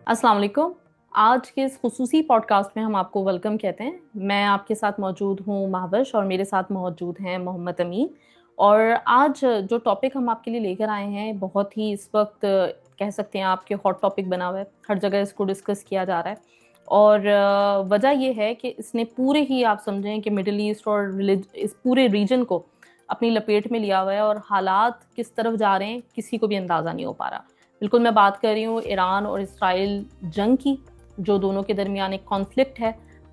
अस्सलाम वालेकुम। आज के इस खुसूसी पॉडकास्ट में हम आपको वेलकम कहते हैं। मैं आपके साथ मौजूद हूँ महवश और मेरे साथ मौजूद हैं मोहम्मद अमीन। और आज जो टॉपिक हम आपके लिए लेकर आए हैं बहुत ही इस वक्त कह सकते हैं आपके हॉट टॉपिक बना हुआ है। हर जगह इसको डिस्कस किया जा रहा है और वजह यह है कि इसने पूरे ही आप समझें कि मिडिल ईस्ट और इस पूरे रीजन को अपनी लपेट में लिया हुआ है और हालात किस तरफ जा रहे हैं किसी को भी अंदाज़ा नहीं हो पा रहा। बिल्कुल मैं बात कर रही हूँ ईरान और इसराइल जंग की, जो दोनों के दरमियान एक कॉन्फ्लिक्ट है।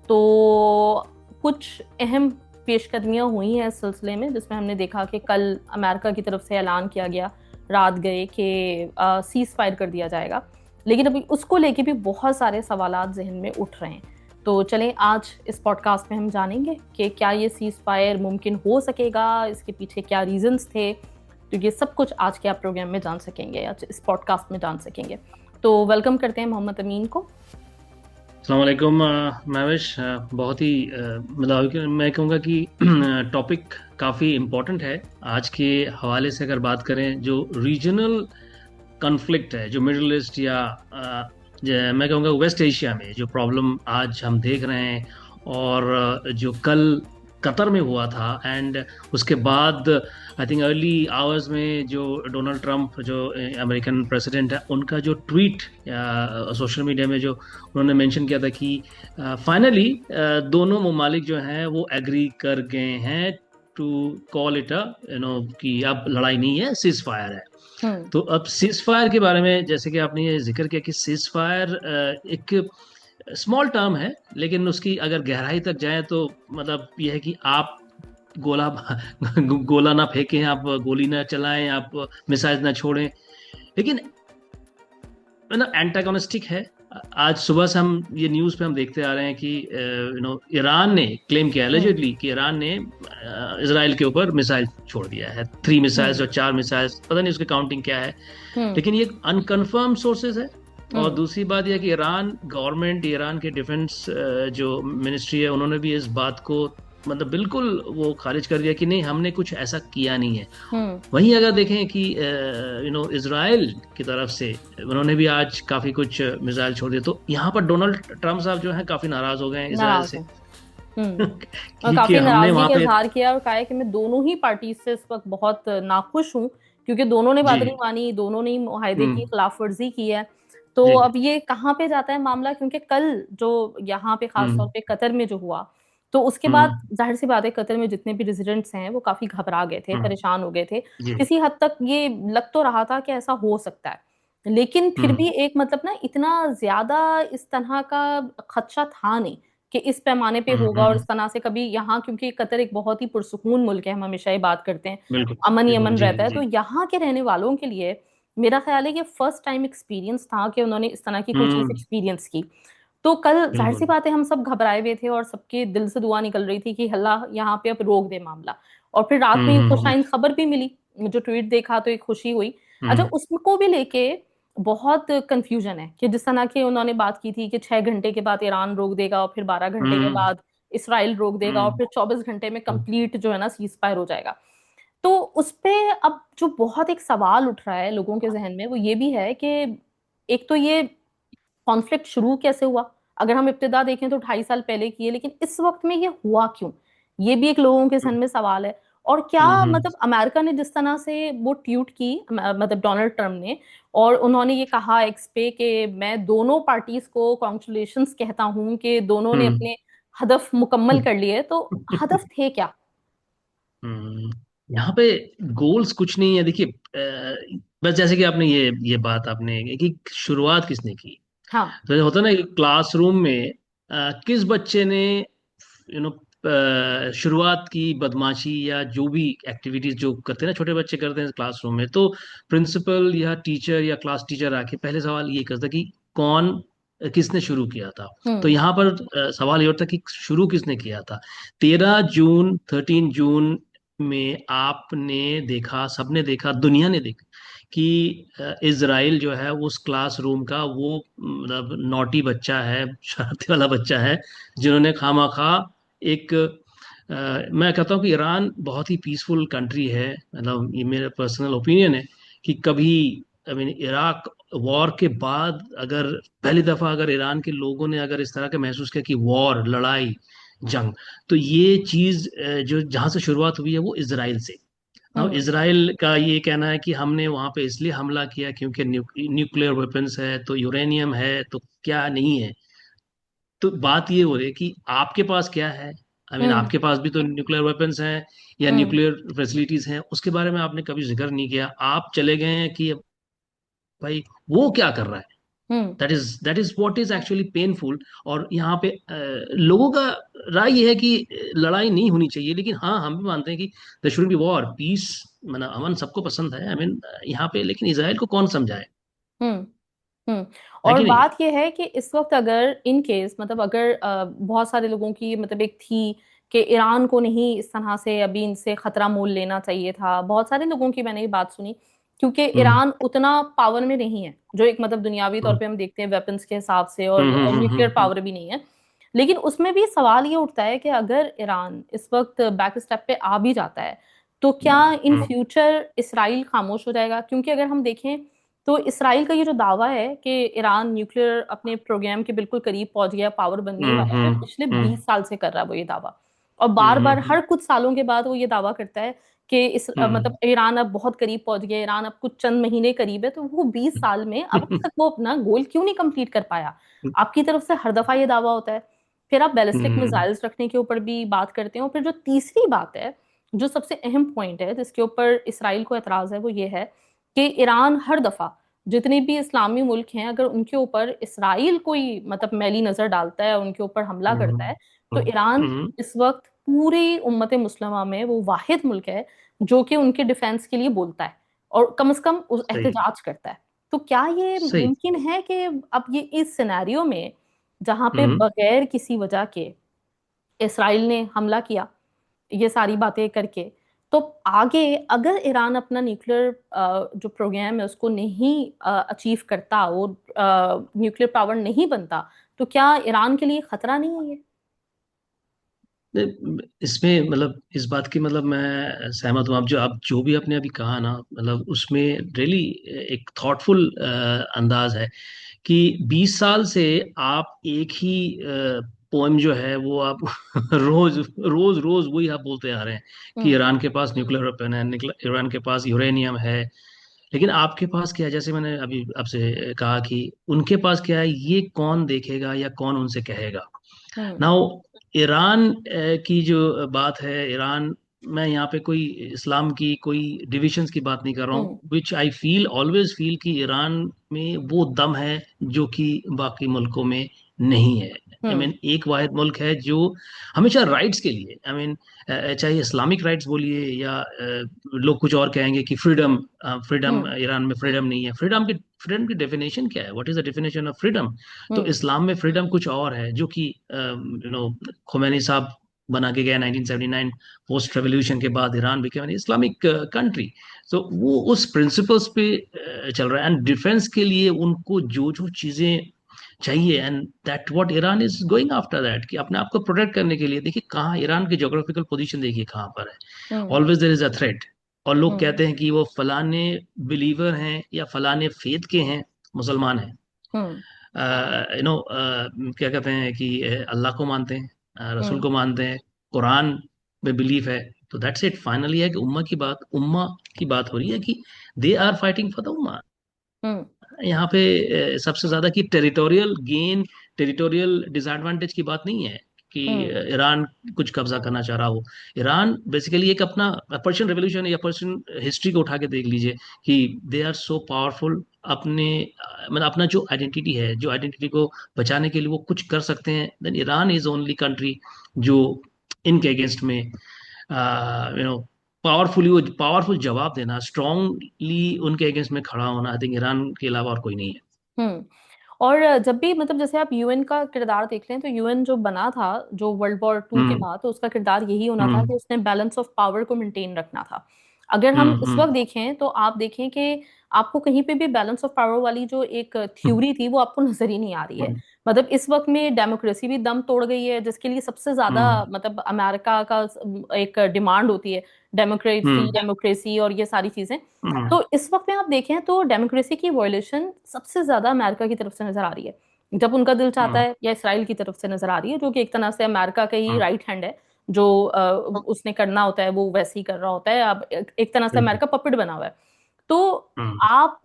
तो कुछ अहम पेशकदमियां हुई हैं इस सिलसिले में, जिसमें हमने देखा कि कल अमेरिका की तरफ से ऐलान किया गया रात गए कि सीज फायर कर दिया जाएगा, लेकिन अभी उसको लेके भी बहुत सारे सवालात जहन में उठ रहे हैं। तो चलें आज इस पॉडकास्ट में हम जानेंगे कि क्या ये सीज फायर मुमकिन हो सकेगा, इसके पीछे क्या रीजंस थे। तो ये सब कुछ आज के आप प्रोग्राम में जान सकेंगे, आज इस पॉडकास्ट में जान सकेंगे। तो वेलकम करते हैं मोहम्मद अमीन को। अस्सलाम वालेकुम महविश। बहुत ही मतलब मैं कहूँगा कि टॉपिक काफ़ी इम्पोर्टेंट है। आज के हवाले से अगर बात करें, जो रीजनल कॉन्फ्लिक्ट है, जो मिडिल ईस्ट या मैं कहूँगा वेस्ट एशिया में जो प्रॉब्लम आज हम देख रहे हैं, और जो कल कतर में हुआ था, एंड उसके बाद आई थिंक अर्ली आवर्स में जो डोनाल्ड ट्रंप, जो अमेरिकन प्रेसिडेंट है, उनका जो ट्वीट या सोशल मीडिया में जो उन्होंने मेंशन किया था कि फाइनली दोनों ममालिक जो हैं वो एग्री कर गए हैं टू कॉल इट अ कि अब लड़ाई नहीं है, सीज फायर है। हम्म। तो अब सीज फायर के बारे में जैसे कि आपने ये जिक्र किया कि सीज फायर एक स्मॉल टर्म है, लेकिन उसकी अगर गहराई तक जाए तो मतलब यह है कि आप गोला गोला ना फेंकें, आप गोली ना चलाएं, आप मिसाइल ना छोड़ें, लेकिन एंटागोनिस्टिक है। आज सुबह से हम ये न्यूज़ पे हम देखते आ रहे हैं कि ईरान ने क्लेम किया हम्म। एलिजिडली कि ईरान ने इसराइल के ऊपर मिसाइल छोड़ दिया है, 3 मिसाइल्स हम्म। और 4 मिसाइल्स, पता नहीं उसकी काउंटिंग क्या है, हम्म। लेकिन ये अनकन्फर्म सोर्सेज है। और हम्म। दूसरी बात यह कि ईरान गवर्नमेंट, ईरान के डिफेंस जो मिनिस्ट्री है, उन्होंने भी इस बात को मतलब बिल्कुल वो खारिज कर दिया कि नहीं, हमने कुछ ऐसा किया नहीं है। हम्म। वहीं अगर देखें कि इसराइल की तरफ से उन्होंने भी आज काफी कुछ मिसाइल छोड़ दिए, तो यहाँ पर डोनाल्ड ट्रंप साहब जो हैं काफी नाराज हो गए हैं इसराइल नाराज से। है। हम्म। और कि काफी हमने नाराजगी वहां का पे। इजहार किया और कहा है कि मैं दोनों ही पार्टी से इस वक्त बहुत नाखुश हूँ, क्योंकि दोनों ने जी। बात नहीं मानी, दोनों ने ही मुआहदे की हम्म। खिलाफ वर्जी की है। तो जी। अब ये कहाँ पे जाता है मामला, क्योंकि कल जो यहाँ पे खास तौर हम्म। पे कतर में जो हुआ, तो उसके बाद हम्म। जाहिर सी बात है कतर में जितने भी रेजिडेंट्स हैं वो काफी घबरा गए थे, हम्म। परेशान हो गए थे। जी। किसी हद तक ये लग तो रहा था कि ऐसा हो सकता है, लेकिन फिर हम्म। भी एक मतलब ना इतना ज्यादा इस तरह का खदशा था नहीं कि इस पैमाने पे हम्म। होगा। और इस तरह से कभी यहाँ, क्योंकि कतर एक बहुत ही पुरसुकून मुल्क है, हम हमेशा ये बात करते हैं, बिल्कुल। अमन ही बिल्कुल। अमन जी। रहता है, तो जी। यहाँ के रहने वालों के लिए मेरा ख्याल है कि फर्स्ट टाइम एक्सपीरियंस था कि उन्होंने इस तरह की कोई चीज हम्म। एक्सपीरियंस की। तो कल जाहिर सी बिल्कुल। बात है हम सब घबराए हुए थे और सबके दिल से दुआ निकल रही थी कि अल्लाह यहाँ पे अब रोक दे मामला। और फिर रात में हम्म। ये हम्म। खुशाइन खबर भी मिली, जो ट्वीट देखा तो एक खुशी हुई। अच्छा, हम्म। उसको भी लेके बहुत कंफ्यूजन है कि जिस तरह की उन्होंने बात की थी कि 6 घंटे के बाद ईरान रोक देगा और फिर 12 घंटे के हम्म। बाद इसराइल रोक देगा और हम्म। फिर 24 घंटे में हम्म। कंप्लीट जो है ना सीज फायर हो जाएगा। तो उस पे अब जो बहुत एक सवाल उठ रहा है लोगों के जहन में वो ये भी है कि एक तो ये कॉन्फ्लिक्ट शुरू कैसे हुआ। अगर हम इब्तिदा देखें तो 2.5 साल पहले की है, लेकिन इस वक्त में ये हुआ क्यों, ये भी एक लोगों के जहन में सवाल है। और क्या हम्म। मतलब अमेरिका ने जिस तरह से वो ट्वीट की, मतलब डोनाल्ड ट्रम्प ने, और उन्होंने ये कहा एक्स पे कि मैं दोनों पार्टीज को कॉन्ग्रेचुलेशंस कहता हूं कि दोनों ने हम्म। अपने हदफ मुकम्मल हम्म। कर लिए, तो हदफ थे क्या? हम्म। यहाँ पे गोल्स कुछ नहीं है, देखिए। बस जैसे कि आपने ये बात आपने कि शुरुआत किसने की। हाँ। तो होता है ना कि क्लासरूम में किस बच्चे ने शुरुआत की बदमाशी या जो भी एक्टिविटीज जो करते हैं ना, छोटे बच्चे करते हैं क्लासरूम में, तो प्रिंसिपल या टीचर या क्लास टीचर आके पहले सवाल ये करता कि कौन किसने शुरू किया था। तो हम्म। यहाँ पर सवाल ये उठता कि शुरू किसने किया था। 13 जून, 13 जून में आपने देखा, सबने देखा, दुनिया ने देखा कि इजराइल जो है उस क्लासरूम का वो मतलब नॉटी बच्चा है, शरारती वाला बच्चा है, जिन्होंने खामा खा एक मैं कहता हूँ कि ईरान बहुत ही पीसफुल कंट्री है, मतलब ये मेरा पर्सनल ओपिनियन है कि कभी आई मीन इराक वॉर के बाद अगर पहली दफा अगर ईरान के लोगों ने अगर इस तरह का महसूस किया कि वॉर, लड़ाई, जंग, तो ये चीज जो जहां से शुरुआत हुई है वो इसराइल से। अब हम्म। इसराइल का ये कहना है कि हमने वहां पे इसलिए हमला किया क्योंकि न्यूक्लियर वेपन्स है, तो यूरेनियम है, तो क्या नहीं है। तो बात ये हो रही है कि आपके पास क्या है। आई मीन हम्म। आपके पास भी तो न्यूक्लियर वेपन्स हैं या हम्म। न्यूक्लियर फैसिलिटीज हैं, उसके बारे में आपने कभी जिक्र नहीं किया। आप चले गए हैं कि भाई वो क्या कर रहा है। Hmm. That is what is actually painful. और यहाँ पे लोगों का राय ये है कि लड़ाई नहीं होनी चाहिए, लेकिन हाँ, हम भी मानते हैं कि there should be war, peace, मतलब अमन सबको पसंद है। आई मीन यहाँ पे लेकिन इसराइल को कौन समझाए, हम्म। हम्म। है और कि नहीं। बात यह है कि इस वक्त अगर इन केस मतलब अगर बहुत सारे लोगों की मतलब एक थी कि ईरान को नहीं इस तरह से अभी इनसे खतरा मोल लेना चाहिए था, बहुत सारे लोगों की मैंने ये बात सुनी, क्योंकि हम्म ईरान उतना पावर में नहीं है जो एक मतलब दुनियावी तौर हम्म पे हम देखते हैं वेपन्स के हिसाब से, हम्म और हम्म न्यूक्लियर हम्म पावर भी नहीं है। लेकिन उसमें भी सवाल ये उठता है कि अगर ईरान इस वक्त बैक स्टेप पे आ भी जाता है तो क्या इन हम्म फ्यूचर इसराइल खामोश हो जाएगा? क्योंकि अगर हम देखें तो इसराइल का ये जो दावा है कि ईरान न्यूक्लियर अपने प्रोग्राम के बिल्कुल करीब पहुंच गया, पावर बनने ही हम्म वाला है, हम्म पिछले हम्म 20 साल से कर रहा है वो ये दावा। और बार हम्म बार हम्म हर कुछ सालों के बाद वो ये दावा करता है कि इस हम्म मतलब ईरान अब बहुत करीब पहुंच गया, ईरान अब कुछ चंद महीने करीब है। तो वो 20 साल में अब तक वो अपना गोल क्यों नहीं कंप्लीट कर पाया? आपकी तरफ से हर दफा ये दावा होता है। फिर आप बैलिस्टिक हम्म, मिसाइल्स रखने के ऊपर भी बात करते हैं, और फिर जो तीसरी बात है, जो सबसे अहम पॉइंट है जिसके ऊपर इसराइल को एतराज है, वो ये है कि ईरान हर दफा जितने भी इस्लामी मुल्क हैं अगर उनके ऊपर इसराइल कोई मतलब मैली नजर डालता है, उनके ऊपर हमला करता है, तो ईरान हम्म, इस वक्त पूरी उम्मत मुस्लिमा में वो वाहिद मुल्क है जो कि उनके डिफेंस के लिए बोलता है और कम से कम उस सही एहतजाज करता है। तो क्या ये सही। मुमकिन है कि अब ये इस सिनेरियो में जहां पे हम्म बगैर किसी वजह के इसराइल ने हमला किया, ये सारी बातें करके, तो आगे अगर ईरान अपना न्यूक्लियर जो प्रोग्राम है उसको नहीं अचीव करता, वो न्यूक्लियर पावर नहीं बनता, तो क्या ईरान के लिए खतरा नहीं है ये? इसमें मतलब इस बात की मतलब मैं सहमत हूँ। आप जो भी आपने अभी कहा ना, मतलब उसमें रियली एक थॉटफुल अंदाज है कि 20 साल से आप एक ही पोएम जो है वो आप रोज रोज रोज वही आप बोलते आ रहे हैं कि हम्म। ईरान के पास न्यूक्लियर वेपन है, ईरान के पास यूरेनियम है। लेकिन आपके पास क्या है, जैसे मैंने अभी आपसे कहा कि उनके पास क्या है, ये कौन देखेगा या कौन उनसे कहेगा। हम्म। नाउ ईरान की जो बात है, ईरान, मैं यहाँ पे कोई इस्लाम की कोई डिविशंस की बात नहीं कर रहा हम्म। हूँ, विच आई फील ऑलवेज फील कि ईरान में वो दम है जो कि बाकी मुल्कों में नहीं है। आई हम्म। मीन एक वाहिद मुल्क है जो हमेशा राइट्स के लिए, आई मीन चाहे इस्लामिक राइट्स बोलिए या लोग कुछ और कहेंगे कि फ्रीडम, फ्रीडम, हम्म। ईरान में फ्रीडम नहीं है। फ्रीडम की डेफिनेशन क्या है, what is the definition of freedom. तो हम्म। इस्लाम में फ्रीडम कुछ और है, जो कि खोमेनी साहब बना के गए 1979 पोस्ट रेवोल्यूशन के बाद, Iran became an Islamic country. तो वो उस प्रिंसिपल्स पे चल रहा है, एंड डिफेंस के लिए उनको जो जो चीजें चाहिए, and that what Iran is going after that, कि अपने आप को प्रोटेक्ट करने के लिए। देखिए कहाँ ईरान की ज्योग्राफिकल पोजीशन, देखिए कहाँ पर है। Hmm. Always there is a threat. और लोग हम्म। कहते हैं कि वो फलाने बिलीवर हैं या फलाने फेथ के हैं, मुसलमान हैं, हम्म। क्या कहते हैं कि अल्लाह को मानते हैं, रसूल हम्म। को मानते हैं, कुरान में बिलीफ है। तो दैट्स इट, फाइनली है कि उम्मा की बात हो रही है कि they are fighting for the उम्मा। हम्म। यहाँ पे सबसे ज्यादा की टेरिटोरियल गेन, टेरिटोरियल डिसएडवांटेज की बात नहीं है कि हम्म। ईरान कुछ कब्जा करना चाह रहा हो। ईरान बेसिकली एक अपना पर्शियन रेवोल्यूशन या पर्शियन हिस्ट्री को उठा के देख लीजिए कि दे आर सो पावरफुल। अपने मतलब अपना जो आइडेंटिटी है, जो आइडेंटिटी को बचाने के लिए वो कुछ कर सकते हैं, then Iran is only country जो इनके अगेंस्ट में पावरफुल जवाब देना, स्ट्रांगली उनके अगेंस्ट में खड़ा होना, आई थिंक ईरान के अलावा और कोई नहीं है। हम्म। और जब भी मतलब जैसे आप यूएन का किरदार देख लें, तो यूएन जो बना था जो वर्ल्ड वॉर 2 के हम्म बाद, तो उसका किरदार यही होना था कि हम्म उसने बैलेंस ऑफ पावर को मेंटेन रखना था। अगर हम इस हम्म वक्त देखें तो आप देखें कि आपको कहीं पे भी बैलेंस ऑफ पावर वाली जो एक थ्योरी थी वो आपको नजर ही नहीं आ रही है। मतलब इस वक्त में डेमोक्रेसी भी दम तोड़ गई है, जिसके लिए सबसे ज्यादा हम्म मतलब अमेरिका का एक डिमांड होती है, डेमोक्रेसी हम्म डेमोक्रेसी और ये सारी चीजें। हम्म तो इस वक्त में आप देखें तो डेमोक्रेसी की वॉयलेशन सबसे ज्यादा अमेरिका की तरफ से नजर आ रही है, जब उनका दिल चाहता हम्म है, या इसराइल की तरफ से नजर आ रही है, जो कि एक तरह से अमेरिका का ही हम्म राइट हैंड है। जो उसने करना होता है वो वैसे ही कर रहा होता है। अब एक तरह से बिल्कुल। अमेरिका पपेट बना हुआ है। तो हम्म आप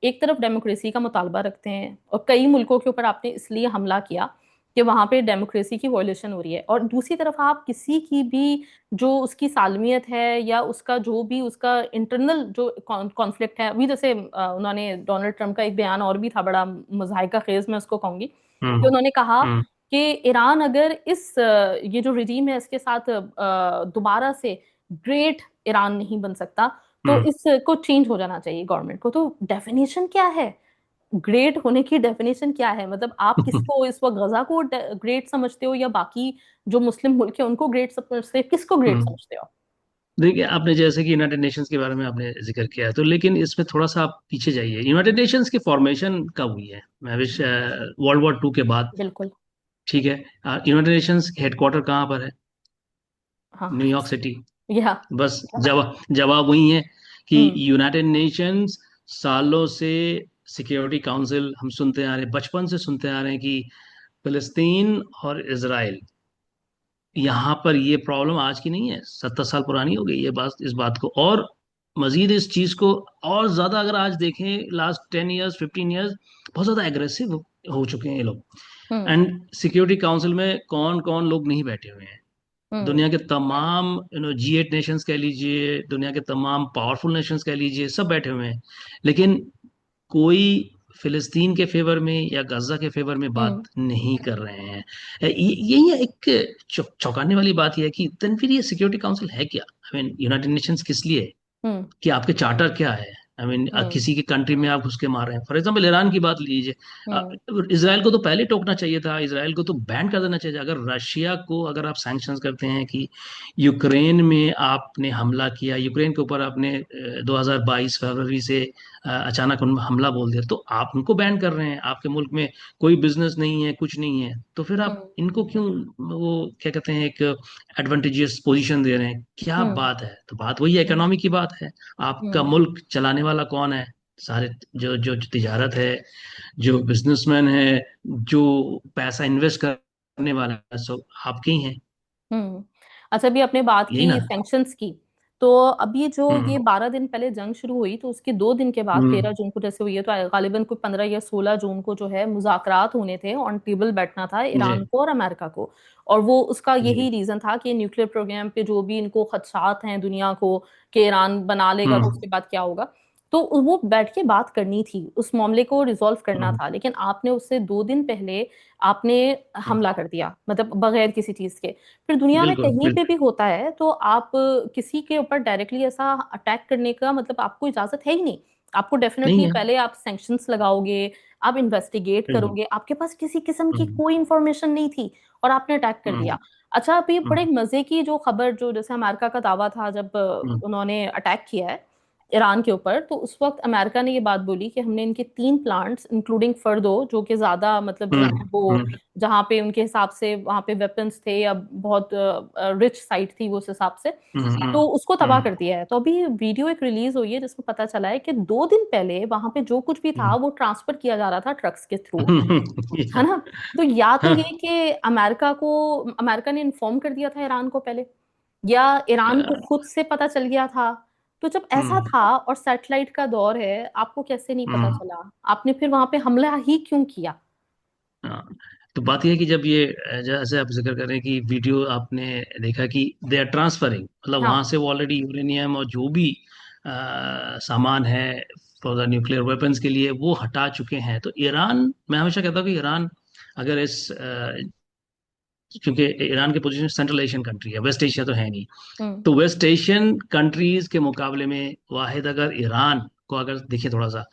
एक तरफ डेमोक्रेसी का मुतालबा रखते हैं, और कई मुल्कों के ऊपर आपने इसलिए हमला किया कि वहां पे डेमोक्रेसी की वॉयलेशन हो रही है, और दूसरी तरफ आप किसी की भी जो उसकी सालमियत है या उसका जो भी उसका इंटरनल जो कॉन्फ्लिक्ट है, अभी जैसे उन्होंने डोनाल्ड ट्रंप का एक बयान और भी था बड़ा मुज़ाहिका खेज, मैं उसको कहूंगी कि हम्म उन्होंने कहा हम्म कि ईरान अगर ये जो रिजीम है इसके साथ दोबारा से ग्रेट ईरान नहीं बन सकता, तो हम्म इसको चेंज हो जाना चाहिए गवर्नमेंट को। तो डेफिनेशन क्या है ग्रेट होने की? डेफिनेशन क्या है? मतलब आप किसको इस वक्त, गजा को ग्रेट समझते हो, या बाकी जो मुस्लिम मुल्क है उनको ग्रेट समझते हो? किसको ग्रेट हम्म। समझते हो? देखिए, आपने जैसे कि यूनाइटेड नेशंस के बारे में आपने जिक्र किया है, तो लेकिन इसमें थोड़ा सा आप पीछे जाइए। यूनाइटेड नेशंस की फॉर्मेशन कब हुई है? मैं विश वर्ल्ड वॉर 2 के बाद। बिल्कुल। ठीक है। यूनाइटेड नेशंस हेडक्वार्टर कहाँ पर है? हाँ। New York city. या। बस जवाब वही है कि हम्म। यूनाइटेड नेशंस सालों से सिक्योरिटी काउंसिल हम सुनते आ रहे हैं, बचपन से सुनते आ रहे हैं कि फिलिस्तीन और इसराइल, यहाँ पर ये प्रॉब्लम आज की नहीं है, 70 साल पुरानी हो गई ये बात, इस बात को। और मजीद इस चीज को और ज्यादा अगर आज देखें, लास्ट 10 ईयर्स 15 ईयर्स बहुत ज्यादा एग्रेसिव हो चुके हैं ये लोग। हम्म। एंड सिक्योरिटी काउंसिल में कौन कौन लोग नहीं बैठे हुए हैं? हम्म। दुनिया के तमाम G8 नेशंस कह लीजिए, दुनिया के तमाम पावरफुल नेशंस कह लीजिए, सब बैठे हुए हैं। लेकिन कोई फिलिस्तीन के फेवर में या गाजा के फेवर में बात हम्म। नहीं कर रहे हैं। यही एक चौंकाने वाली बात यह है कि then फिर ये सिक्योरिटी काउंसिल है क्या? आई मीन यूनाइटेड नेशंस किस लिए है? हम्म। कि आपके चार्टर क्या है? आई मीन हम्म। किसी की कंट्री में आप घुस के मार रहे हैं। फॉर एग्जाम्पल ईरान की बात लीजिए। हम्म। इसराइल को तो पहले टोकना चाहिए था, इसराइल को तो बैन कर देना चाहिए था। अगर रशिया को अगर आप सैंक्शंस करते हैं कि यूक्रेन में आपने हमला किया, यूक्रेन के ऊपर आपने 2022 फरवरी से अचानक हमला बोल दिया, तो आप उनको बैन कर रहे हैं। आपके मुल्क में कोई बिजनेस नहीं है, कुछ नहीं है, तो फिर आप हम्म। इनको क्यों वो क्या कहते हैं, एक एडवांटेजियस पोजीशन दे रहे हैं? क्या हम्म। बात है? तो बात वही हम्म। इकोनॉमी की बात है। आपका हम्म। मुल्क चलाने वाला कौन है? सारे जो जो जो तिजारत है, जो बिजनेसमैन है, जो पैसा इन्वेस्ट करने वाला है, सब आपके ही हैं। हम्म। अच्छा, अभी आपने बात यही की ना। सैंक्शंस की। तो अभी जो ये हम्म 12 दिन पहले जंग शुरू हुई, तो उसके 2 दिन के बाद हम्म 13 जून को जैसे हुई है, तो गालिबन कोई 15 या 16 जून को जो है मुज़ाकरात होने थे, ऑन टेबल बैठना था जी ईरान को और अमेरिका को। और वो उसका यही जी। रीजन था कि न्यूक्लियर प्रोग्राम पे जो भी इनको खदशात हैं दुनिया को, कि ईरान बना लेगा तो हम्म उसके बाद क्या होगा, तो वो बैठ के बात करनी थी, उस मामले को रिजॉल्व करना हम्म था। लेकिन आपने उससे 2 दिन पहले आपने हम्म, हमला कर दिया, मतलब बगैर किसी चीज के। फिर दुनिया में बिल्कुल कहीं पे बिल्कुल। भी होता है तो आप किसी के ऊपर डायरेक्टली ऐसा अटैक करने का मतलब आपको इजाजत है ही नहीं। आपको नहीं डेफिनेटली है। पहले आप सैंक्शंस लगाओगे, आप इन्वेस्टिगेट बिल्कुल। करोगे, आपके पास किसी किस्म की हम्म कोई इंफॉर्मेशन नहीं थी और आपने अटैक कर हम्म दिया। अच्छा, अभी बड़े हम्म मजे की जो खबर, जो जैसे अमेरिका का दावा था जब हम्म उन्होंने अटैक किया है ईरान के ऊपर, तो उस वक्त अमेरिका ने ये बात बोली कि हमने इनके 3 प्लांट्स इंक्लूडिंग फर्दो, जो कि ज्यादा मतलब जो है वो, हम्म जहाँ पे उनके हिसाब से वहां पे वेपन्स थे या बहुत रिच साइट थी वो उस हिसाब से, हम्म तो उसको तबाह हम्म कर दिया है। तो अभी वीडियो एक रिलीज हुई है जिसमें पता चला है कि 2 दिन पहले वहां पे जो कुछ भी था वो ट्रांसफर किया जा रहा था ट्रक्स के थ्रू, है ना? तो या तो ये हाँ, कि अमेरिका ने इन्फॉर्म कर दिया था ईरान को पहले, या ईरान को खुद से पता चल गया था। तो जब ऐसा हम्म था और सैटेलाइट का दौर है, आपको कैसे नहीं पता हम्म चला? आपने फिर वहां पे हमला ही क्यों किया? हाँ। तो बात यह है कि जब ये जैसे आप जिक्र कर रहे हैं कि वीडियो आपने देखा कि दे आर ट्रांसफरिंग, मतलब वहां हाँ। से वो ऑलरेडी यूरेनियम और जो भी सामान है फॉर द न्यूक्लियर वेपन्स के लिए वो हटा चुके हैं। तो ईरान, मैं हमेशा कहता हूँ कि ईरान अगर क्योंकि ईरान की पोजीशन सेंट्रल एशियन कंट्री है, वेस्ट एशिया तो है नहीं। हम्म। तो वेस्ट एशियन कंट्रीज के मुकाबले में वाहिद अगर ईरान को अगर देखिए थोड़ा सा,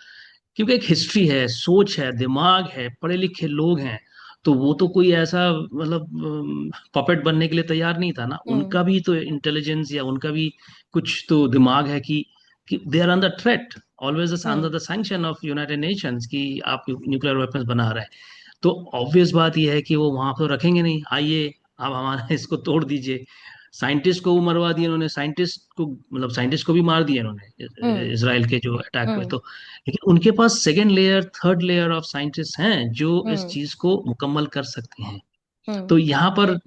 क्योंकि एक हिस्ट्री है, सोच है, दिमाग है, पढ़े लिखे लोग हैं, तो वो तो कोई ऐसा मतलब पपेट बनने के लिए तैयार नहीं था ना। हम्म। उनका भी तो इंटेलिजेंस या उनका भी कुछ तो दिमाग है कि they are under threat, always under hmm. The sanction of United Nations, कि आप न्यूक्लियर वेपन्स बना रहे हैं। तो ऑब्वियस बात यह है कि वो वहां तो रखेंगे नहीं, आइए आप हमारा इसको तोड़ दीजिए। साइंटिस्ट को मरवा दिया इन्होंने, साइंटिस्ट को मतलब साइंटिस्ट को भी मार दिया इन्होंने हम्म। इसराइल के जो अटैक हुए हम्म। तो। लेकिन उनके पास second layer third layer of scientist हैं जो इस हम्म। चीज को मुकम्मल कर सकते हैं। हम्म। तो यहाँ पर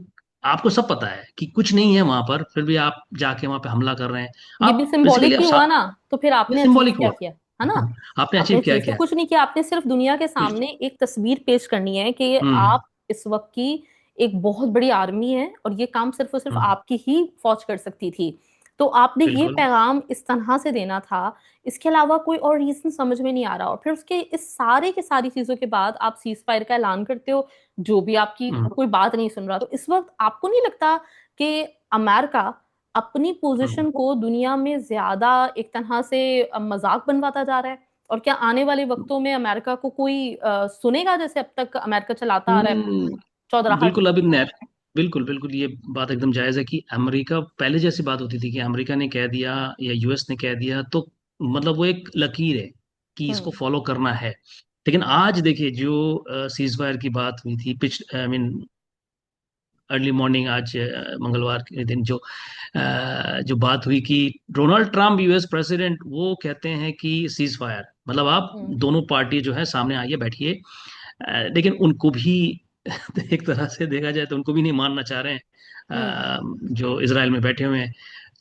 आपको सब पता है कि कुछ नहीं है वहां पर, फिर भी आप जाके वहां पे हमला कर रहे हैं। ये भी आप बेसिकली सिंबॉलिक ही हुआ ना। तो फिर ये आपने अचीव सिंबॉलिक क्या हुआ। किया, है ना? आपने आपने अचीव क्या अचीव तो किया? कुछ नहीं किया, आपने सिर्फ दुनिया के सामने एक तस्वीर पेश करनी है कि हम्म। आप इस वक्त की एक बहुत बड़ी आर्मी है और ये काम सिर्फ और सिर्फ हम्म। आपकी ही फौज कर सकती थी। तो आपने ये बिल्कुल। पैगाम इस तरह से देना था। इसके अलावा कोई और रीजन समझ में नहीं आ रहा। और फिर उसके इस सारे के सारी चीजों के बाद आप सीज फायर का ऐलान करते हो, जो भी आपकी हम्म। कोई बात नहीं सुन रहा। तो इस वक्त आपको नहीं लगता कि अमेरिका अपनी हम्म। पोजीशन को दुनिया में ज्यादा एक तरह से मजाक बनवाता जा रहा है? और क्या आने वाले वक्तों में अमेरिका को कोई सुनेगा, जैसे अब तक अमेरिका चलाता आ रहा है चौधराहट? बिल्कुल अभी नैर बिल्कुल बिल्कुल ये बात एकदम जायज है कि अमेरिका पहले जैसी बात होती थी कि अमेरिका ने कह दिया या यूएस ने कह दिया तो मतलब वो एक लकीर है कि इसको हम्म। फॉलो करना है। लेकिन आज देखिए जो सीज फायर की बात हुई थी पिछ आई मीन अर्ली मॉर्निंग आज मंगलवार के दिन जो बात हुई कि डोनाल्ड ट्रम्प यूएस प्रेसिडेंट वो कहते हैं कि सीज फायर मतलब आप हम्म। दोनों पार्टी जो है सामने आइए बैठिए। लेकिन उनको भी एक तरह से देखा जाए तो उनको भी नहीं मानना चाह रहे हैं हम्म। जो इसराइल में बैठे हुए हैं।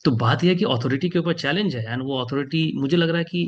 तो बात यह है कि अथॉरिटी के ऊपर चैलेंज है एंड वो अथॉरिटी मुझे लग रहा है कि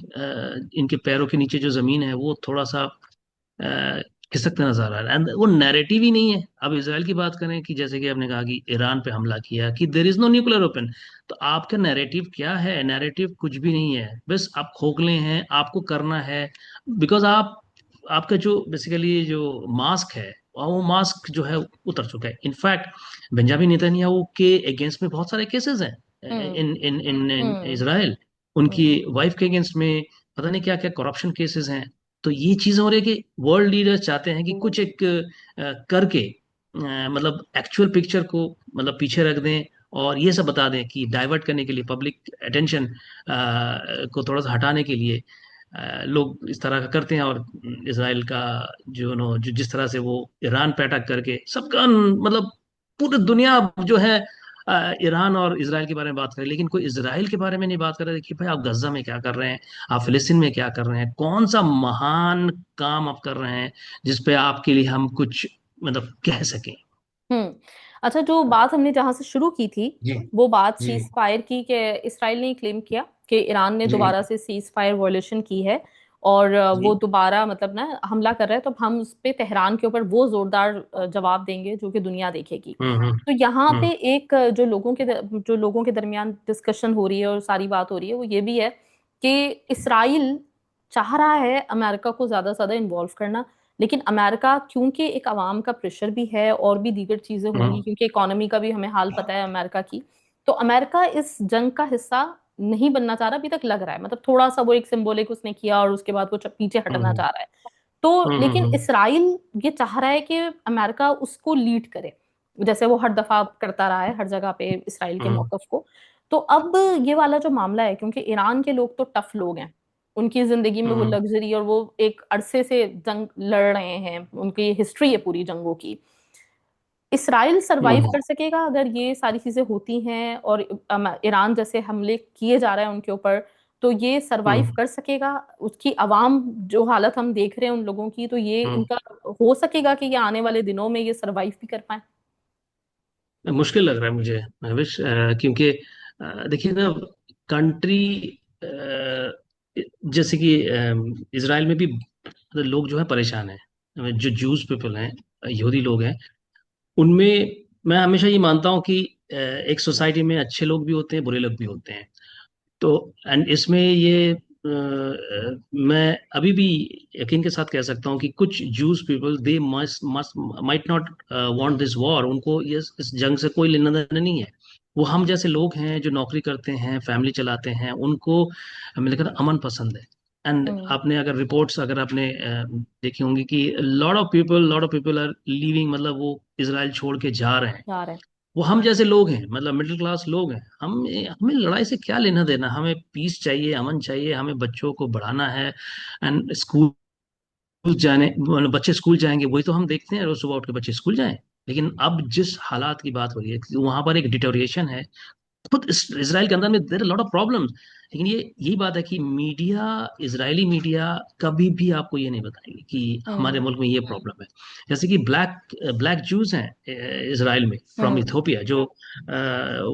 इनके पैरों के नीचे जो जमीन है वो थोड़ा सा अ, खिसकता नजर आ रहा है एंड वो नैरेटिव ही नहीं है। अब इसराइल की बात करें कि जैसे कि आपने कहा कि ईरान पे हमला किया कि there is no nuclear weapon, तो आपका नैरेटिव क्या है? नैरेटिव कुछ भी नहीं है, बस आप खोखले हैं, आपको करना है। बिकॉज आप आपका जो बेसिकली जो मास्क है वो मास्क जो है उतर चुका है। इनफैक्ट बेंजामिन नेतन्याहू के अगेंस्ट में बहुत सारे केसेस हैं हम्म। इन इन इन इन हम्म। इसराइल। उनकी हम्म। वाइफ के अगेंस्ट में पता नहीं क्या क्या करप्शन केसेस हैं। तो ये चीजें हो रही है कि वर्ल्ड लीडर्स चाहते हैं कि कुछ एक करके मतलब एक्चुअल पिक्चर को मतलब पीछे रख दें और ये सब बता दें कि डाइवर्ट करने के लिए पब्लिक अटेंशन को थोड़ा सा हटाने के लिए लोग इस तरह का करते हैं। और इसराइल का जो नो जो जिस तरह से वो ईरान पे अटैक करके सबका मतलब पूरी दुनिया जो है ईरान और इसराइल के बारे में बात करें, लेकिन कोई इसराइल के बारे में नहीं बात कर रहा है कि भाई आप गजा में क्या कर रहे हैं, आप फिलिस्तीन में क्या कर रहे हैं, कौन सा महान काम आप कर रहे हैं जिस पे आपके लिए हम कुछ मतलब कह सकें। हम्म। अच्छा, जो बात हमने जहां से शुरू की थी, जी। वो बात जी। सीज फायर की, कि इसराइल ने क्लेम किया कि ईरान ने जी। दोबारा से सीज फायर वॉयलेशन की है और वो जी। दोबारा मतलब ना हमला कर रहा है। तो हम उस पे तेहरान के ऊपर वो जोरदार जवाब देंगे जो कि दुनिया देखेगी। हम्म। हम्म। तो यहाँ पे हम्म। एक जो लोगों के दरमियान डिस्कशन हो रही है और सारी बात हो रही है, वो ये भी है कि इसराइल चाह रहा है अमेरिका को ज्यादा से ज्यादा इन्वॉल्व करना। लेकिन अमेरिका, क्योंकि एक आवाम का प्रेशर भी है और भी दीगर चीजें होंगी, हम्म। क्योंकि इकोनॉमी का भी हमें हाल पता है अमेरिका की। तो अमेरिका इस जंग का हिस्सा नहीं बनना चाह रहा, अभी तक लग रहा है। मतलब थोड़ा सा वो एक सिंबॉलिक उसने किया और उसके बाद वो पीछे हटना हम्म। चाह रहा है। तो हम्म। लेकिन हम्म। इसराइल ये चाह रहा है कि अमेरिका उसको लीड करे, जैसे वो हर दफा करता रहा है हर जगह पे इसराइल के हम्म। मौकफ को। तो अब ये वाला जो मामला है, क्योंकि ईरान के लोग तो टफ लोग हैं, उनकी जिंदगी में वो हम्म। लग्जरी और वो एक अरसे से जंग लड़ रहे हैं, उनकी हिस्ट्री है पूरी जंगों की। इसराइल सरवाइव हम्म। कर सकेगा अगर ये सारी चीजें होती हैं और ईरान जैसे हमले किए जा रहे हैं उनके ऊपर? तो ये सरवाइव हम्म। कर सकेगा? उसकी आवाम जो हालत हम देख रहे हैं उन लोगों की, तो ये हम्म। इनका हो सकेगा कि ये आने वाले दिनों में ये सरवाइव भी कर पाए? मुश्किल लग रहा है मुझे महविश, क्योंकि देखिए ना कंट्री जैसे कि इसराइल में भी मतलब लोग जो है परेशान हैं, जो जूस पीपल हैं, यहूदी लोग हैं, उनमें मैं हमेशा ये मानता हूँ कि एक सोसाइटी में अच्छे लोग भी होते हैं, बुरे लोग भी होते हैं। तो एंड इसमें ये मैं अभी भी यकीन के साथ कह सकता हूँ कि कुछ juice people they must must might not want this war. उनको ये इस जंग से कोई लेना देना नहीं है। वो हम जैसे लोग हैं जो नौकरी करते हैं, फैमिली चलाते हैं, उनको हमें लगता है अमन पसंद है। And hmm. आपने अगर रिपोर्ट्स अगर आपने देखी होंगी कि lot of people are leaving, मतलब वो इसराइल छोड़ के जा रहे हैं। जा रहे हैं। वो हम जैसे लोग हैं, मतलब मिडिल क्लास लोग हैं, हम हमें लड़ाई से क्या लेना देना, हमें पीस चाहिए, अमन चाहिए, हमें बच्चों को बढ़ाना है एंड स्कूल जाने मतलब बच्चे स्कूल जाएंगे, वही तो हम देखते हैं रोज सुबह उठ के बच्चे स्कूल जाएं। लेकिन अब जिस हालात की बात हो रही है कि वहां पर एक डिटोरिएशन है खुद इसराइल के अंदर में, देयर लॉट ऑफ प्रॉब्लम्स। लेकिन ये यही बात है कि मीडिया, इजरायली मीडिया कभी भी आपको ये नहीं बताएगी कि हमारे हम्म। मुल्क में ये प्रॉब्लम है। जैसे कि ब्लैक ब्लैक जूस हैं इसराइल में, फ्रॉम हम्म। इथोपिया, जो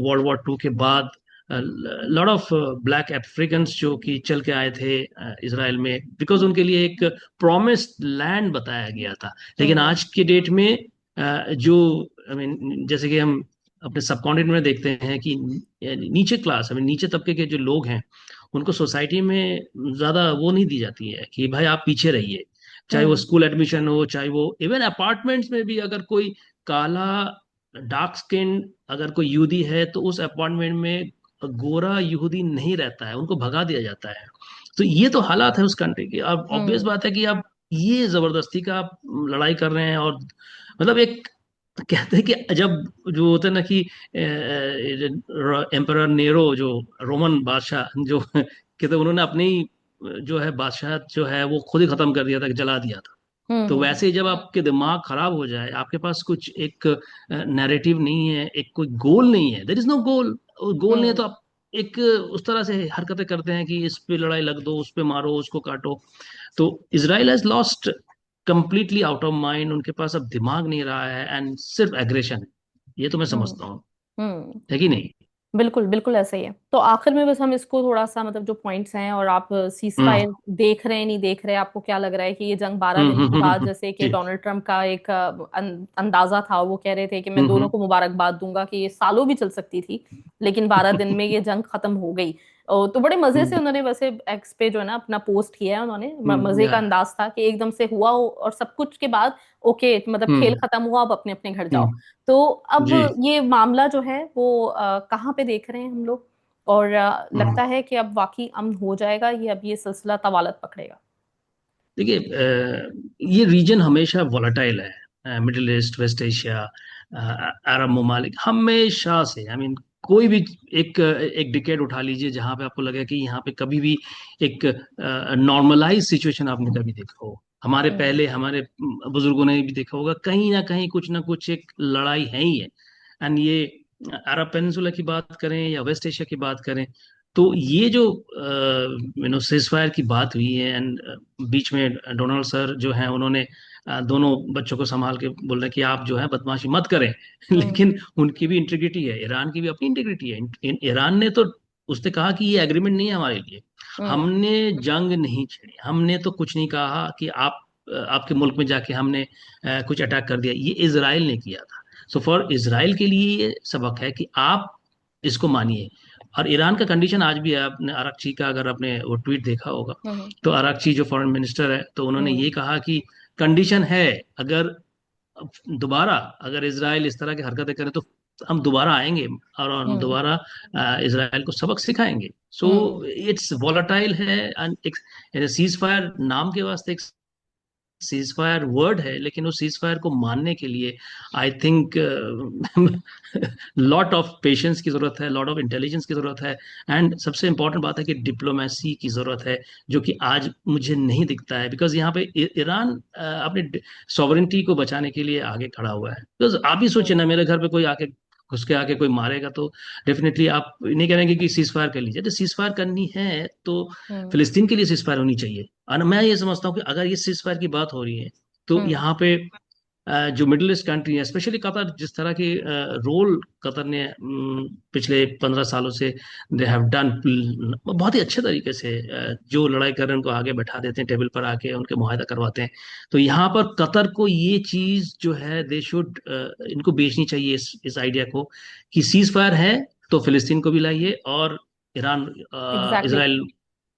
वर्ल्ड वॉर 2 के बाद लॉट ऑफ ब्लैक अफ्रीकन्स जो कि चल के आए थे इसराइल में, बिकॉज उनके लिए एक प्रॉमिस्ड लैंड बताया गया था। लेकिन हम्म। आज के डेट में जो आई मीन जैसे कि हम अपने सब कॉन्टिनेंट में देखते हैं कि नीचे क्लास, आई मीन नीचे तबके के जो लोग हैं, उनको सोसाइटी में ज्यादा वो नहीं दी जाती है कि भाई आप पीछे रहिए। चाहे वो हम्म। स्कूल एडमिशन हो, चाहे वो इवन अपार्टमेंट्स में भी अगर कोई काला डार्क स्किन अगर कोई यहूदी है तो उस अपार्टमेंट में गोरा यहूदी नहीं रहता है, उनको भगा दिया जाता है। तो ये तो हालात है उस कंट्री की। अब ऑब्वियस हम्म। बात है कि आप ये जबरदस्ती का आप लड़ाई कर रहे हैं। और मतलब एक कहते हैं कि जब जो होता है ना कि एम्परर नेरो, जो रोमन बादशाह, जो कहते हैं उन्होंने अपनी जो है बादशाह जो है वो खुद ही खत्म कर दिया था, जला दिया था। हम्म। तो वैसे ही जब आपके दिमाग खराब हो जाए, आपके पास कुछ एक नैरेटिव नहीं है, एक कोई गोल नहीं है, देयर इज नो गोल, गोल नहीं है, हम्म। तो आप एक उस तरह से हरकतें करते हैं कि इस पे लड़ाई लग दो, उस पे मारो, उसको काटो। तो Israel has lost completely out of mind, उनके पास अब दिमाग नहीं रहा है एंड सिर्फ एग्रेशन है। ये तो मैं हम्म। समझता हूँ, हम्म। है कि नहीं? बिल्कुल बिल्कुल ऐसा ही है। तो आखिर में बस हम इसको थोड़ा सा मतलब जो पॉइंट्स हैं, और आप सीज हम्म फायर देख रहे हैं नहीं देख रहे हैं, आपको क्या लग रहा है कि ये जंग 12 दिन हम्म के हम्म हम्म, बाद, हम्म, जैसे कि जी। डोनाल्ड ट्रंप का एक अंदाजा था, वो कह रहे थे कि मैं दोनों हम्म। को मुबारकबाद दूंगा कि ये सालों भी चल सकती थी, लेकिन 12 दिन में ये जंग खत्म हो गई। तो बड़े मजे से हम्म उन्होंने वैसे एक्स पे जो है ना अपना पोस्ट किया है उन्होंने, मजे या का अंदाज था कि एकदम से हुआ और सब कुछ के बाद ओके, मतलब खेल हम्म खत्म हुआ, अब अपने अपने घर जाओ। हम्म तो अब जी। ये मामला जो है वो कहाँ पे देख रहे हैं हम लोग, और लगता है कि अब वाकई अमन हो जाएगा, ये अब ये सिलसिला तवालत पकड़ेगा? देखिए ये रीजन हमेशा वॉलेटाइल है, मिडिल ईस्ट, वेस्ट एशिया, अरब ममालिक, हमेशा से आई मीन कोई भी एक एक डिकेड उठा लीजिए जहां पे आपको लगे कि यहाँ पे कभी भी एक नॉर्मलाइज सिचुएशन आपने कभी देखा हो। हमारे हम्म। पहले हमारे बुजुर्गों ने भी देखा होगा, कहीं ना कुछ एक लड़ाई है ही है। एंड ये अरब पेनिनसुला की बात करें या वेस्ट एशिया की बात करें, तो ये जो सीजफायर की बात हुई है, एंड बीच में डोनाल्ड सर जो हैं उन्होंने दोनों बच्चों को संभाल के बोल रहे हैं कि आप जो है बदमाशी मत करें। हम्म। लेकिन उनकी भी इंटीग्रिटी है, ईरान की भी अपनी इंटीग्रिटी है। ईरान ने तो उसने कहा कि ये एग्रीमेंट नहीं है हमारे लिए, हम्म। हमने जंग नहीं छेड़ी, हमने तो कुछ नहीं कहा कि आप आपके मुल्क में जाके हमने कुछ अटैक कर दिया, ये इजराइल ने किया था। सो फॉर इजराइल के लिए ये सबक है कि आप इसको मानिए। और ईरान का कंडीशन आज भी है, आपने अरागची का अगर आपने वो ट्वीट देखा होगा, हम्म। तो अरागची जो फॉरेन मिनिस्टर है, तो उन्होंने हम्म। ये कहा कि कंडीशन है, अगर दोबारा अगर इसराइल इस तरह की हरकतें करे तो हम दोबारा आएंगे और हम हम्म। दोबारा इसराइल को सबक सिखाएंगे। सो हम्म। इट्स वॉलेटाइल है। एंड एक सीज फायर नाम के वास्ते एक सीज फायर वर्ड है, लेकिन उस सीज फायर को मानने के लिए I think lot of patience की जरूरत है, लॉट ऑफ इंटेलिजेंस की जरूरत है। एंड सबसे इंपॉर्टेंट बात है कि डिप्लोमेसी की जरूरत है, जो कि आज मुझे नहीं दिखता है। बिकॉज यहाँ पे ईरान अपने सॉवरेंटी को बचाने के लिए आगे खड़ा हुआ है। बिकॉज आप ही सोचिए हम्म। ना, मेरे घर पे कोई आके घुस के आके कोई मारेगा तो डेफिनेटली आप नहीं करेंगे कि सीज फायर कर लीजिए। तो सीज फायर करनी है तो हम्म। फिलिस्तीन के लिए सीज फायर होनी चाहिए। और मैं ये समझता हूँ कि अगर ये सीज फायर की बात हो रही है, तो हम्म। यहाँ पे जो मिडिल ईस्ट कंट्री है, स्पेशली कतर, जिस तरह की रोल कतर ने पिछले 15 सालों से दे हैव डन, बहुत ही अच्छे तरीके से जो लड़ाई कर रहे हैं उनको आगे बैठा देते हैं, टेबल पर आके उनके मुआहदा करवाते हैं। तो यहाँ पर कतर को ये चीज जो है दे शुड इनको बेचनी चाहिए, इस आइडिया को कि सीज फायर है तो फिलिस्तीन को भी लाइए और ईरान एग्जैक्टली। इसराइल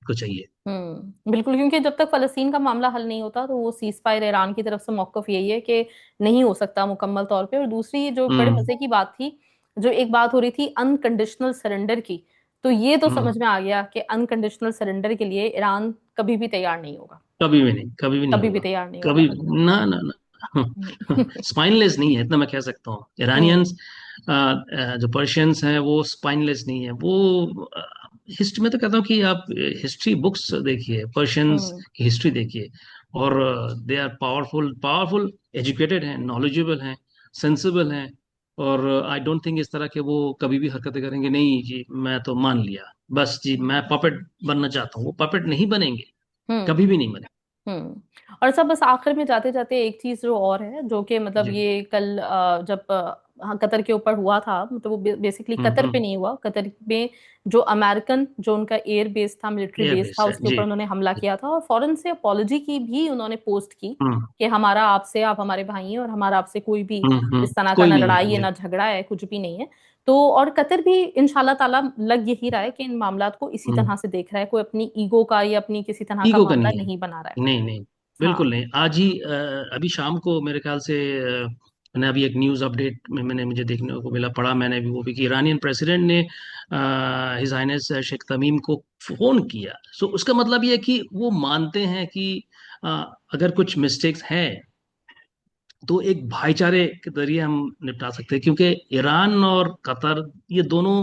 को चाहिए। बिल्कुल, क्योंकि जब तक फलस्तीन का मामला हल नहीं होता तो वो सीज फायर ईरान की तरफ से मौकफ यही है कि नहीं हो सकता मुकम्मल तौर पे। और दूसरी जो बड़े हम्म मजे की बात थी, जो एक बात हो रही थी अनकंडीशनल सरेंडर की, तो ये तो समझ हम्म में आ गया कि अनकंडीशनल सरेंडर के लिए ईरान कभी भी तैयार नहीं होगा। कभी भी नहीं, कभी भी नहीं कभी भी होगा। तैयार नहीं कभी होगा। ना ना ना हम्म। स्पाइनलेस नहीं है, इतना मैं कह सकता हूँ। हम्म। ईरानियंस जो पर्शियंस हैं वो स्पाइनलेस नहीं है। वो हिस्ट्री में तो कहता हूँ कि आप हिस्ट्री बुक्स देखिए, पर्शियंस हम्म। की हिस्ट्री देखिए, और they are powerful powerful, educated हैं, नॉलेजेबल हैं, सेंसिबल हैं। और आई डोंट थिंक इस तरह के वो कभी भी हरकतें करेंगे, नहीं जी मैं तो मान लिया, बस जी मैं पपेट बनना चाहता हूँ। वो पपेट नहीं बनेंगे, हम्म। कभी भी नहीं बनेंगे। और सब बस आखिर में जाते जाते एक चीज जो और है, जो कि मतलब जी। ये कल जब हाँ, कतर के ऊपर हुआ था, मतलब वो बेसिकली कतर पे हम्म। नहीं हुआ, कतर में जो अमेरिकन जो उनका एयर बेस था, मिलिट्री बेस एयरबेस था, है उसके जी। ऊपर उन्होंने हमला किया था, और फौरन से अपॉलोजी की भी उन्होंने पोस्ट की हम्म। कि हमारा आपसे, आप हमारे भाई हैं और हमारा आपसे कोई भी इस तरह का कोई ना नहीं लड़ाई है है जी। ना झगड़ा है, कुछ भी नहीं है। तो और कतर भी इंशाल्लाह ताला लग यही रहा है कि इन मामलात को इसी हम्म। तरह से देख रहा है, कोई अपनी ईगो का या अपनी किसी तरह का ईगो का मामला नहीं है। नहीं बना रहा है। नहीं नहीं, बिल्कुल हाँ। नहीं। आज ही अभी शाम को मेरे ख्याल से मैंने अभी एक न्यूज़ अपडेट में मैंने मुझे देखने को मिला, पढ़ा मैंने भी वो भी, कि ईरानियन प्रेसिडेंट ने हिज हाइनेस शेख तमीम को फोन किया। सो उसका मतलब ये है कि वो मानते हैं कि अ, अगर कुछ मिस्टेक्स हैं तो एक भाईचारे के जरिए हम निपटा सकते हैं, क्योंकि ईरान और कतर ये दोनों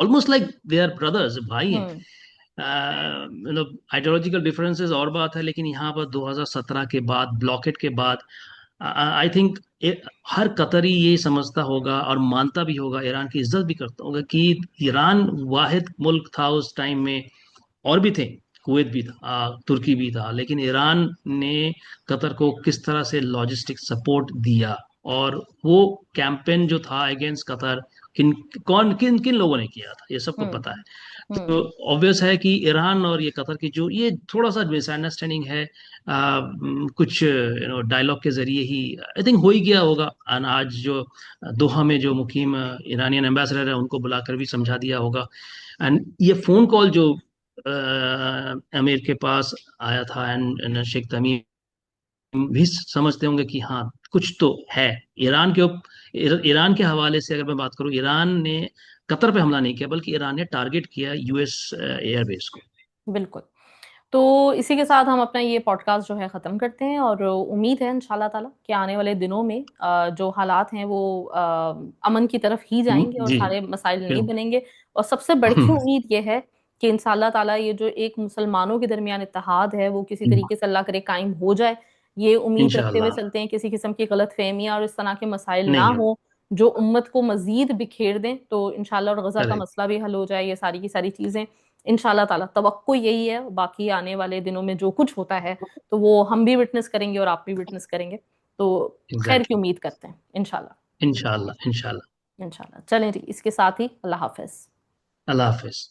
almost like they are brothers, भाई हैं। हम्म। मतलब आइडियोलॉजिकल डिफरेंसेस और बात है, लेकिन यहाँ पर 2017 के बाद, ब्लॉकेट के बाद, आई थिंक हर कतरी ये समझता होगा और मानता भी होगा, ईरान की इज्जत भी करता होगा कि ईरान वाहिद मुल्क था उस टाइम में। और भी थे, कुवैत भी था, तुर्की भी था, लेकिन ईरान ने कतर को किस तरह से लॉजिस्टिक सपोर्ट दिया। और वो कैंपेन जो था अगेंस्ट कतर, किन कौन किन किन लोगों ने किया था, ये सबको हम्म। पता है। तो हम्म। ऑब्वियस है कि ईरान और ये कतर की जो ये थोड़ा सा मिसअंडरस्टैंडिंग है, कुछ डायलॉग के जरिए ही आई थिंक हो ही गया होगा। और आज जो दोहा में जो मुकीम ईरानियन एम्बेसडर है उनको बुलाकर भी समझा दिया होगा। एंड ये फोन कॉल जो अमीर के पास आया था, एंड शेख तमीम भी समझते होंगे कि हाँ कुछ तो है। ईरान के ईरान के हवाले से अगर मैं बात करूं, ईरान ने कतर पे हमला नहीं किया, बल्कि ईरान ने टारगेट किया यूएस एयरबेस को। बिल्कुल। तो इसी के साथ हम अपना ये पॉडकास्ट जो है ख़त्म करते हैं, और उम्मीद है इंशाल्लाह ताला कि आने वाले दिनों में जो हालात हैं वो अमन की तरफ ही जाएंगे और जी सारे मसाइल नहीं बिल्कुल। बनेंगे। और सबसे बड़ी उम्मीद ये है कि इंशाल्लाह ताला ये जो एक मुसलमानों के दरमियान इत्तेहाद है वो किसी तरीके से अल्लाह करे कायम हो जाए। ये उम्मीद रखते हुए इंशाल्लाह। चलते हैं, किसी किस्म की गलत फहमियाँ और इस तरह के मसाइल ना नहीं हो। हो जो उम्मत को मजीद बिखेर दें, तो इंशाल्लाह, और गजा का करेक्ट। मसला भी हल हो जाए, ये सारी की सारी चीजें इंशाल्लाह ताला। तवक्को यही है, बाकी आने वाले दिनों में जो कुछ होता है तो वो हम भी विटनेस करेंगे और आप भी विटनेस करेंगे। तो खैर की एग्जैक्टली। उम्मीद करते हैं इंशाल्लाह। इंशाल्लाह इंशाल्लाह। इंशाल्लाह चलें जी, इसके साथ ही अल्लाह हाफिज। अल्लाह हाफिज।